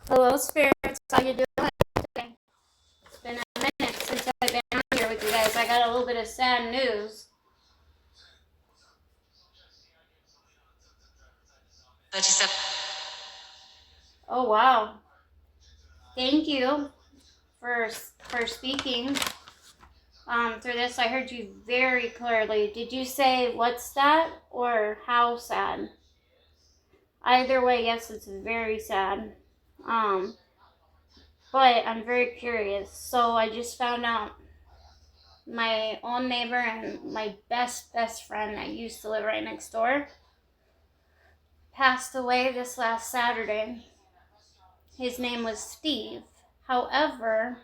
Hello, spirits. How you doing today? It's been a minute since I've been on here with you guys. I got a little bit of sad news. 37. Oh wow! Thank you for speaking. Through this, I heard you very clearly. Did you say what's that or how sad? Either way, yes, it's very sad. Um, but I'm very curious. So I just found out my own neighbor and my best friend that used to live right next door passed away this last Saturday. His name was Steve. However,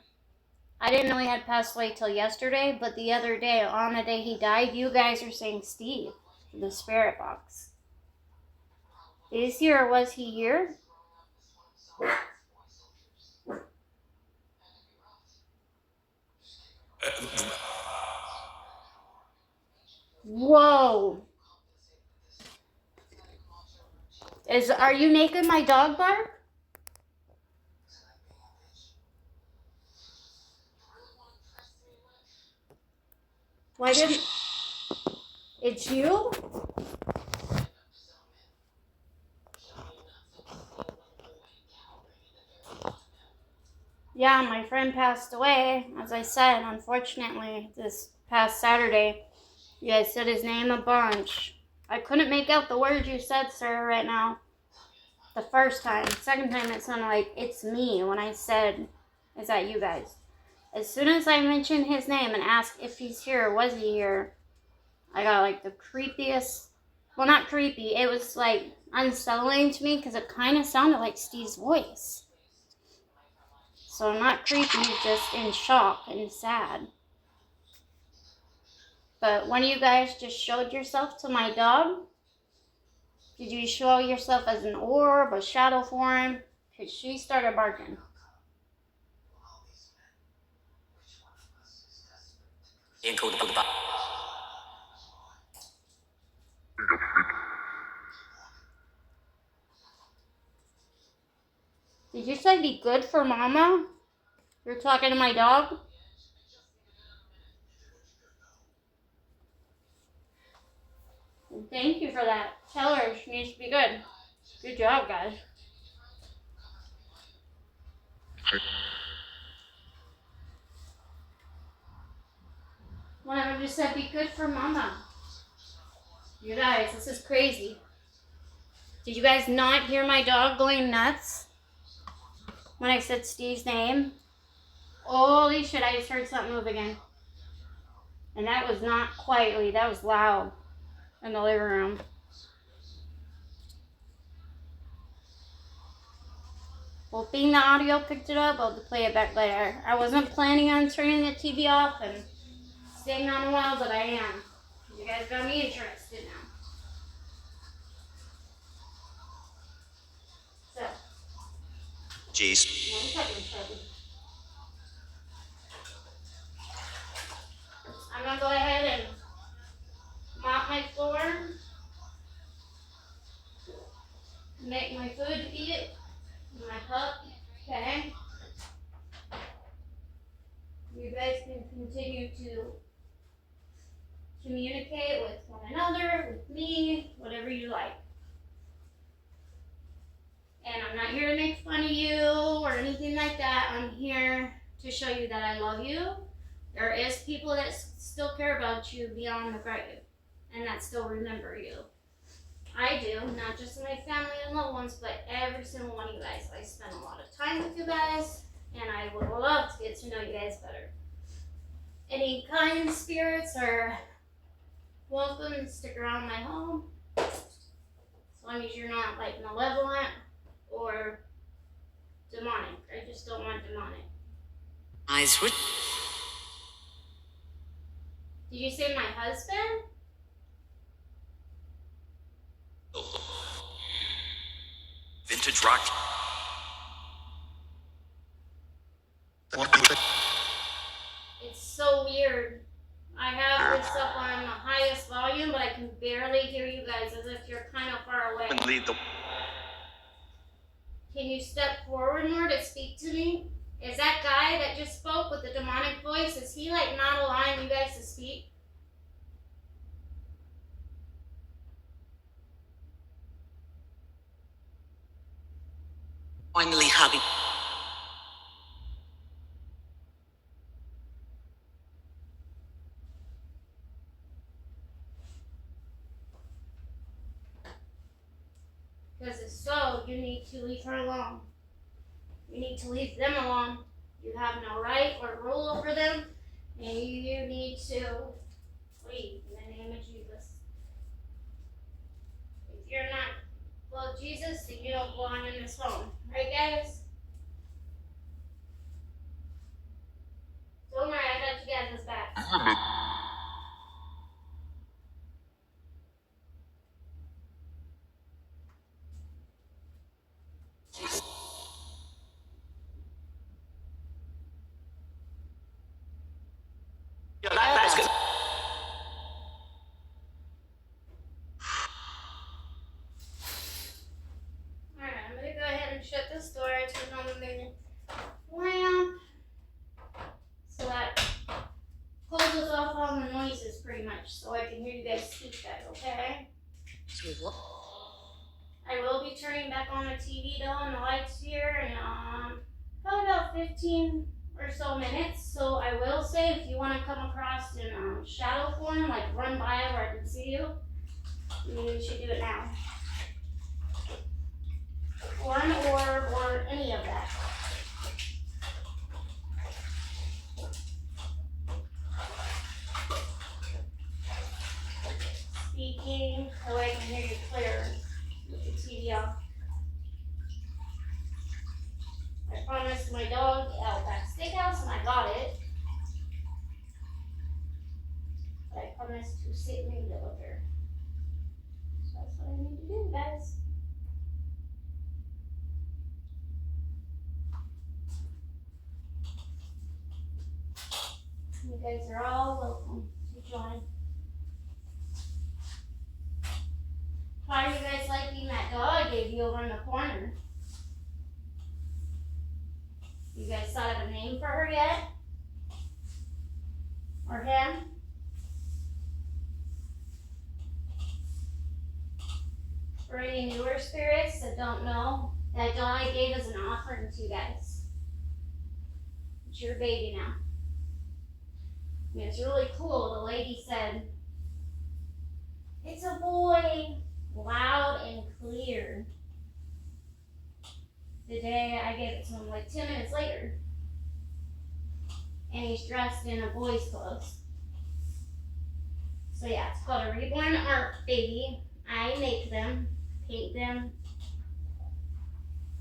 I didn't know he had passed away till yesterday, but the other day, on the day he died, you guys are saying Steve, the spirit box. Is he or was he here? Whoa. Are you making my dog bark? Why didn't... It's you? Yeah, my friend passed away, as I said, unfortunately, this past Saturday. You guys said his name a bunch. I couldn't make out the words you said, sir, right now. The first time. Second time, it sounded like it's me when I said, is that you guys? As soon as I mentioned his name and asked if he's here or was he here, I got like the creepiest, well, not creepy, it was like unsettling to me because it kind of sounded like Steve's voice. So I'm not creepy, just in shock and sad. But when you guys just showed yourself to my dog, did you show yourself as an orb, a shadow form? Because she started barking. Did you say be good for mama? You're talking to my dog? Thank you for that. Tell her she needs to be good. Good job, guys. Whatever just said be good for mama. You guys, this is crazy. Did you guys not hear my dog going nuts when I said Steve's name? Holy shit, I just heard something move again. And that was not quietly, that was loud in the living room. Hoping the audio picked it up, I'll play it back later. I wasn't planning on turning the TV off and staying on a while, but I am. You guys got me interested now. So. Jeez. 1 second, Freddy. I'm gonna go ahead and mop my floor, make my food to eat, my cup, okay? You guys can continue to communicate with one another, with me, whatever you like. And I'm not here to make fun of you or anything like that. I'm here to show you that I love you. There is people that still care about you beyond the grave and that still remember you. I do, not just my family and loved ones, but every single one of you guys. I spend a lot of time with you guys, and I would love to get to know you guys better. Any kind spirits are welcome to stick around my home, as long as you're not like malevolent or demonic. I just don't want demonic. Eyes would. Did you say my husband? Vintage rock. It's so weird. I have this up on the highest volume, but I can barely hear you guys as if you're kind of far away. Lead the. Can you step forward more to speak to me? Is that guy that just spoke with the demonic voice, is he like not allowing you guys to speak? Finally having. Because if so, you need to leave her alone. You need to leave them alone. You have no right or rule over them, and you need to leave in the name of Jesus. If you're not full of Jesus, then you don't belong in this home. Right, guys? Don't worry, I got you guys' back. Yeah, that's good. Alright, I'm going to go ahead and shut this door. Turn on the lamp. So that closes off all the noises pretty much, so I can hear you guys speak better, okay? I will be turning back on the TV though and the lights here in probably about 15 or so minutes. So I will say, if you want to come across in shadow form, like run by where I can see you, you should do it now. Or an orb or any of that. Speaking so I can hear you clear with the TV off. I promised my dog Outback Steakhouse and I got it. But I promised to sit and deliver. So that's what I need to do, guys. You guys are all welcome to join. How do you guys liking that dog I gave you over in the corner? You guys thought of a name for her yet? Or him? For any newer spirits that don't know, that dog I gave as an offering to you guys. It's your baby now. And it's really cool. The lady said, "It's a boy," loud and clear. The day I gave it to him, like 10 minutes later. And he's dressed in a boy's clothes. So yeah, it's called a reborn art baby. I make them, paint them.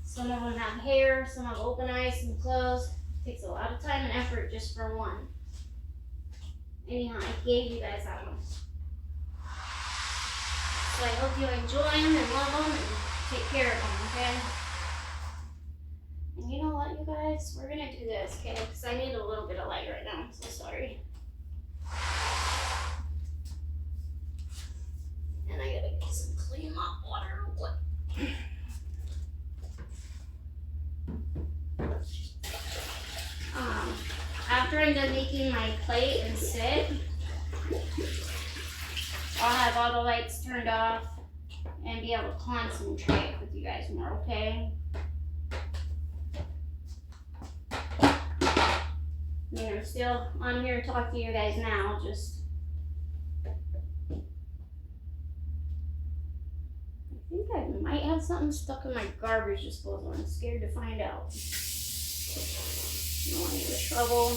Some of them have hair, some have open eyes, some clothes. It takes a lot of time and effort just for one. Anyhow, I gave you guys that one. So I hope you enjoy them and love them and take care of them, okay? And you know what, you guys? We're gonna do this, okay? Because I need a little bit of light right now. I'm so sorry. And I gotta get some clean hot water real quick. After I'm done making my plate and sit, I'll have all the lights turned off and be able to concentrate with you guys more, okay? I mean, I'm still on here talking to you guys now, just... I think I might have something stuck in my garbage disposal. I'm scared to find out. Don't want to get in trouble.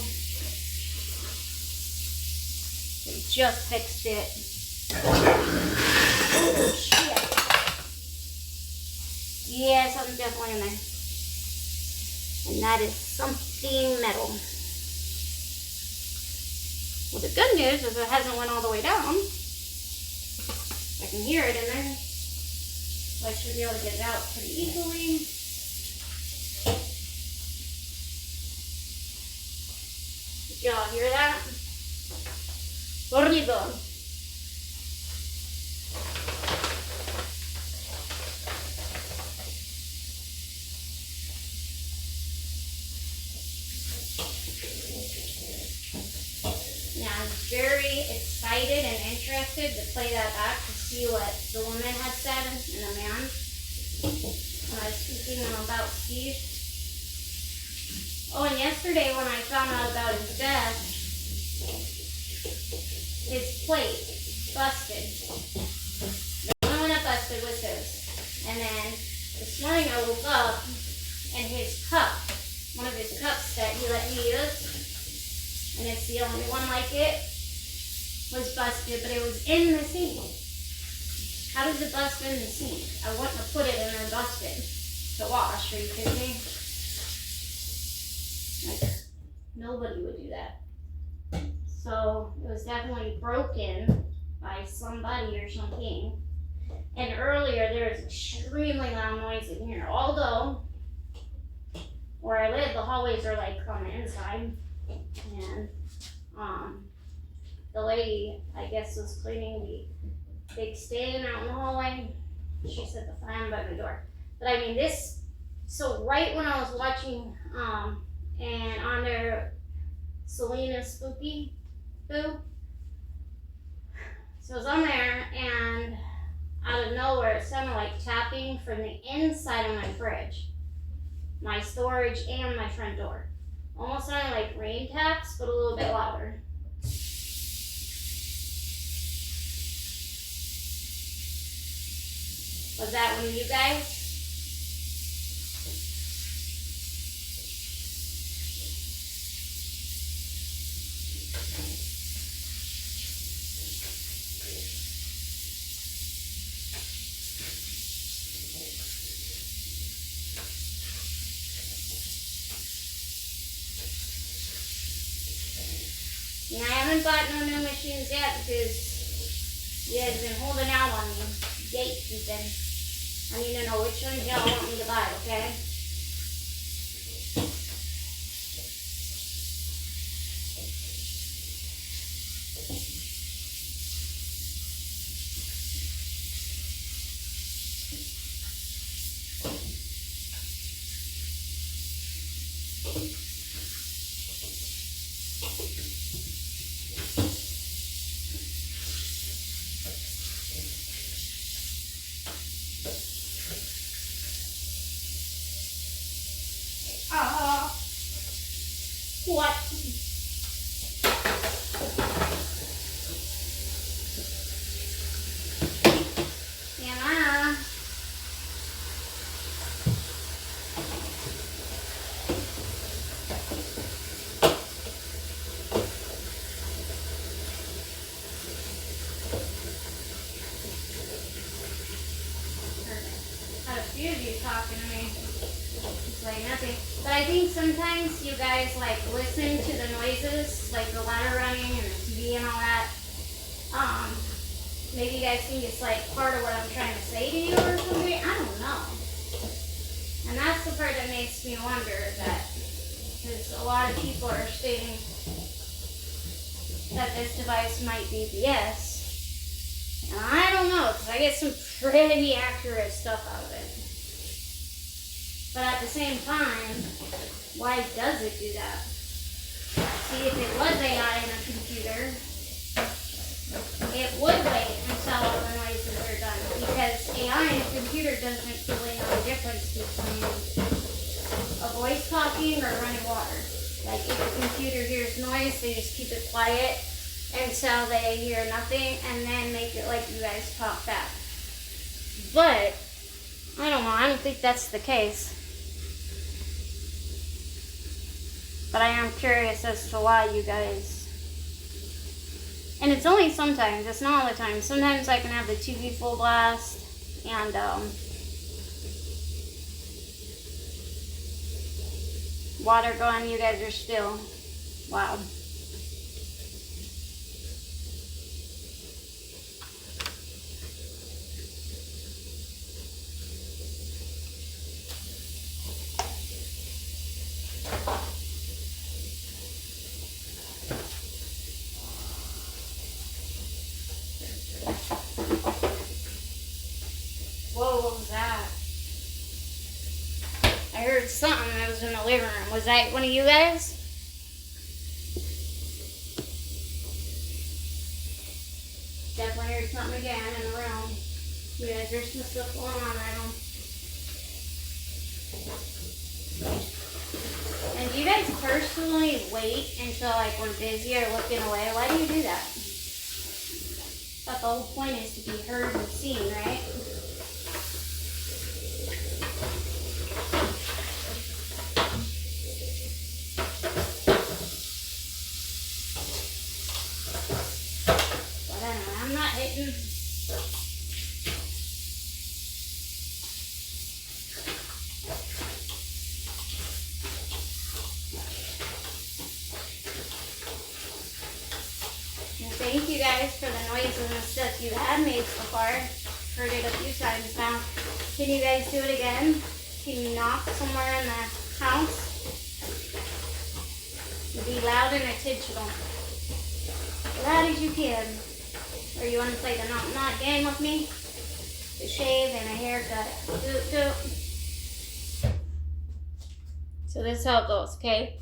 They just fixed it. Oh, shit. Yeah, something's definitely in there. And that is something metal. Well, the good news is it hasn't went all the way down. I can hear it in there. So I should be able to get it out pretty easily. Did y'all hear that? Horrible. Yeah, I was very excited and interested to play that back to see what the woman had said and the man when I was speaking about Steve. Oh, and yesterday when I found out about his death, his plate busted. The only one that busted was his. And then this morning I woke up and his cup, one of his cups that he let me use, and it's the only one like it, was busted, but it was in the sink. How does it bust in the sink? I wouldn't have put it in there busted to wash. Are you kidding me? Like, nobody would do that. So it was definitely broken by somebody or something. And earlier there was extremely loud noise in here. Although where I live, the hallways are like on the inside. And the lady, I guess, was cleaning the big stain out in the hallway. She set the fan by the door. But I mean this, so right when I was watching and on there Selena Spooky Boo. So I was on there and out of nowhere it sounded like tapping from the inside of my fridge, my storage and my front door. Almost sounded like rain taps, but a little bit louder. Was that one of you guys? And I haven't bought no new machines yet because you guys have been holding out on me. Gatekeeping. I need to know which ones y'all want me to buy, okay? What? Yeah. Had a few of you talking to me. It's like nothing. But I think sometimes you guys like listen to the noises, like the water running and the TV and all that. Maybe you guys think it's like part of what I'm trying to say to you or something. I don't know. And that's the part that makes me wonder that, because a lot of people are stating that this device might be BS. And I don't know, because I get some pretty accurate stuff out of it. But at the same time, why does it do that? See, if it was AI in a computer, it would wait until all the noises are done. Because AI in a computer doesn't really know the difference between a voice talking or running water. Like if a computer hears noise, they just keep it quiet until they hear nothing and then make it like you guys talk back. But, I don't know, I don't think that's the case. But I am curious as to why you guys... And it's only sometimes, it's not all the time. Sometimes I can have the TV full blast and water going, you guys are still loud. Whoa, what was that? I heard something that was in the living room. Was that one of you guys? something again in the room. You guys, there's some stuff going on right now. And do you guys personally wait until like we're busy or looking away? Why do you do that? But the whole point is to be heard and seen, right? But anyway, I'm not hitting. Thank you guys for the noises and stuff you have made so far. Heard it a few times now. Can you guys do it again? Can you knock somewhere in the house? Be loud and intentional. Loud as you can. Or you want to play the knock game with me? The shave and a haircut. Do. So this is how it goes, okay?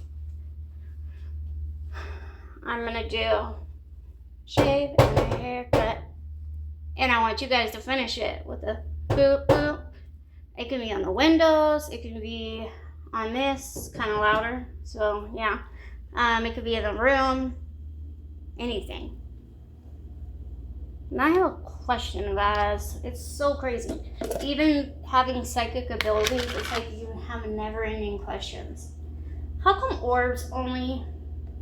I'm gonna do shave and a haircut, and I want you guys to finish it with a boop boop. It can be on the windows, it can be on this, kind of louder, so yeah. It could be in the room, anything. And I have a question, guys. It's so crazy. Even having psychic abilities, it's like you have never-ending questions. How come orbs only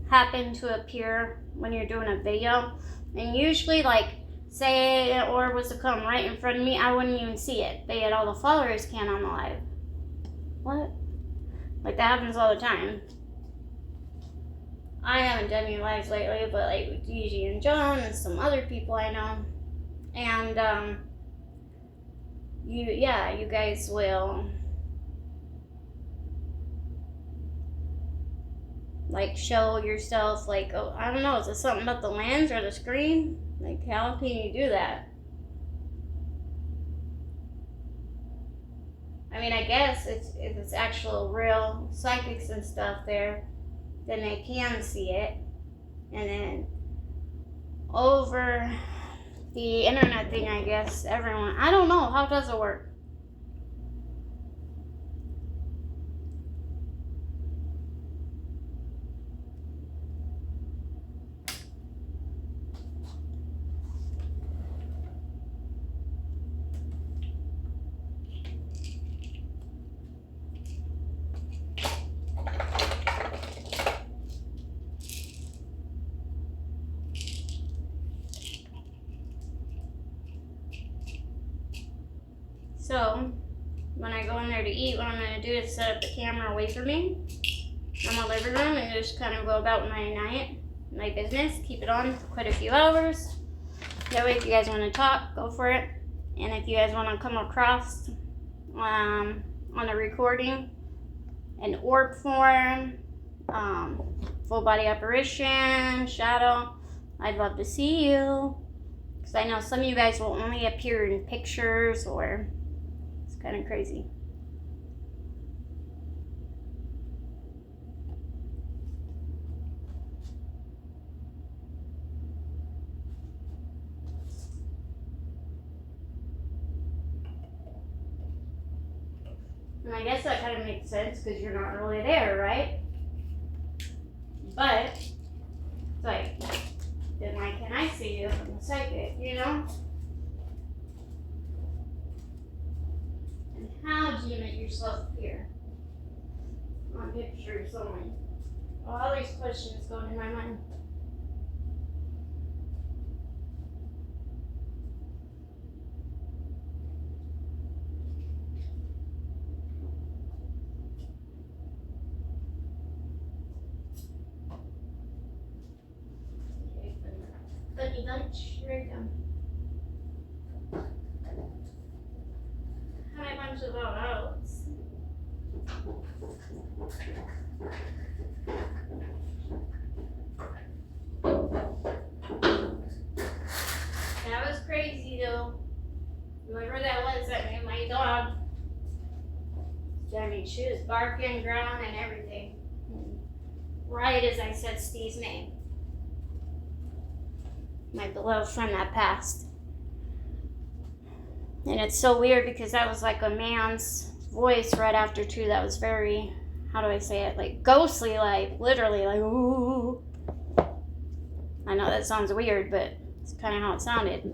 happen to appear when you're doing a video? And usually, like, say an orb was to come right in front of me, I wouldn't even see it, but yet all the followers can on the live. What? Like, that happens all the time. I haven't done any lives lately, but like with Gigi and John and some other people I know. And you guys will like show yourself, like, oh, I don't know, is it something about the lens or the screen? Like, how can you do that? I mean, I guess if it's actual real psychics and stuff there, then they can see it. And then over the internet thing, I guess everyone, I don't know, how does it work? So, when I go in there to eat, what I'm going to do is set up the camera away from me in my living room and just kind of go about my night, my business, keep it on for quite a few hours. That way, if you guys want to talk, go for it. And if you guys want to come across on a recording, an orb form, full body apparition, shadow, I'd love to see you. Because I know some of you guys will only appear in pictures, or it's kind of crazy. And I guess that kind of makes sense because you're not really there, right? But it's like, then why can't I see you from the psychic, you know? And how do you make yourself appear on pictures only? All these questions going in my mind. Bunny bunch, here we go. Hi, bunch of little oats. That was crazy though. Whoever that was that made my dog. I mean, she was barking, growling, and everything. Right as I said Steve's name. My beloved friend that passed. And it's so weird because that was like a man's voice right after too. That was very, how do I say it, like ghostly, like literally like ooh. I know that sounds weird, but it's kind of how it sounded.